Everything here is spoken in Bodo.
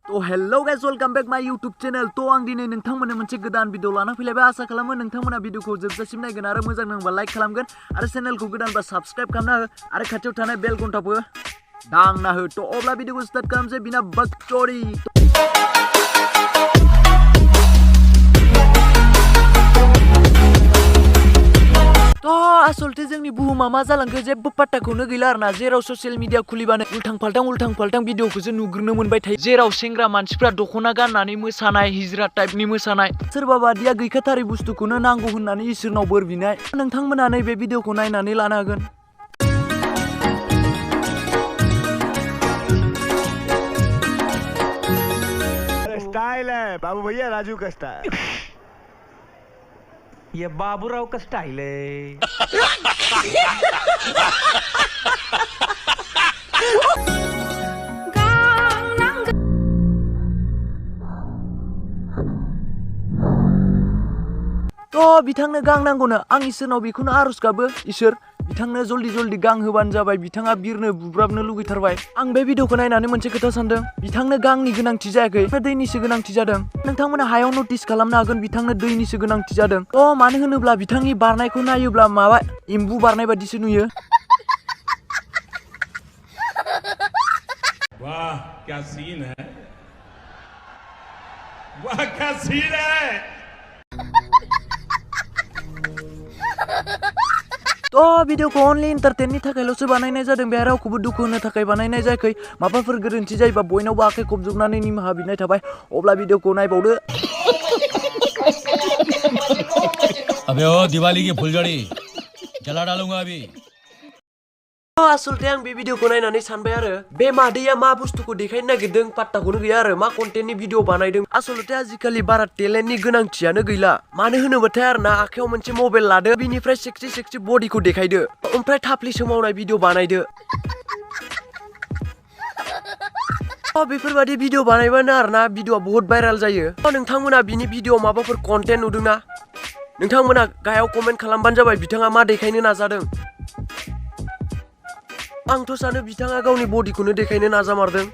तो हेलो गाइस, वेलकम बैक माय यूट्यूब चैनल। तो आं दिनै नोंथांमोननो मोनसे गोदान भिडिअ लाना फैलायबाय। आसा खालामो नोंथांमोना भिडिअखौ जोबजासिम नायगोन आरो मोजां नांबा लाइक खालामगोन आरो चैनेलखौ गोदानबा साबस्क्राइब खालामना हो आरो खाथियाव थानाय बेल घन्टाखौ दांना हो। तो अब्ला भिडिअखौ स्टार्ट खालामसै बिना बकचोरी। तो आसलते जोंनि बुहुमा मा जालांखो जेबो पात्ताखौनो गैला आरोना। जेराव ससियेल मिडिया खुलिबानो उल्थां फाल्थां भिडिअखौसो नुग्रोनो मोनबाय थायो। जेराव सेंग्रा मानसिफ्रा दख'ना गाननानै मोसानाय, हिजरा टाइपनि मोसानाय, सोरबा बादिया गैखाथारै बुस्थुखौनो नांगौ होननानै इसोरनाव बोर बिनाय। नोंथांमोना नैबे भिडिअखौ नायनानै लानो हागोन। स्टाइल है बाबू भैया, राजू का स्टाइल। ये बाबूराव का स्टाइल है। तो बिथांनो गां नांगौनो। आं इसोरनाव बेखौनो आरज गाबो, इसोर बिथांनो जल्दी गां होबानो जाबाय। बिथाङा बिरनो बुब्राबनो लुगैथारबाय। आं बे भिडिअखौ नायनानै मोनसे खोथा सानदों, बिथांनो गांनि गोनांथि जायाखै, दैनिसो गोनांथि जादों। नोंथांमोना हायाव नटिस खालामनो हागोन, बिथांनो दैनिसो गोनांथि जादों। मानो होनोब्ला बिथांनि बारनायखौ नायोब्ला माबा एम्बु बारनाय बादिसो नुयो। वाह क्या सीन है, वाह क्या सीन है। तो भिडिअखौ अनलि एन्टारटेननि थाखायल'सो बानायनाय जादों, बेहाय रावखौबो दुखु होनो थाखाय बानायनाय जायाखै। माबाफोर गोरोन्थि जायोबा बयनावबो आखाइ खबजोबनानै निमाहा बिनाय थाबाय। अब्ला भिडिअखौ नायबावदो। अबे ओ दिवाली की फुलझड़ी जला डालूंगा अभी। आसलते आं बे भिडिअखौ नायनानै सानबाय आरो बे मादैया मा बुस्थुखौ देखायनो नागिरदों पात्ताखौनो गैया आरो मा कन्टेन्टनि भिडिअ बानायदों। आसलते आजिखालि बारा टेलेन्टनि गोनांथियानो गैला। मानो होनोबाथाय आरोना आखायाव मोनसे मबाइल लादो, बिनिफ्राय सेक्सि बडिखौ देखायदो, ओमफ्राय थाफ्लि सोमावनाय भिडिअ बानायदो। बेफोरबादि भिडिअ बानायबानो आरोना भिडिअआ बहुत भाइराल जायो। नोंथांमोना बिनि भिडिअ माबाफोर कन्टेन्ट नुदोंना? नोंथांमोना गाहायाव कमेन्ट खालामबानो जाबाय बिथाङा मा देखायनो नाजादों। आंथ' सानो बिथाङा गावनि बडिखौनो देखायनो नाजामारदों।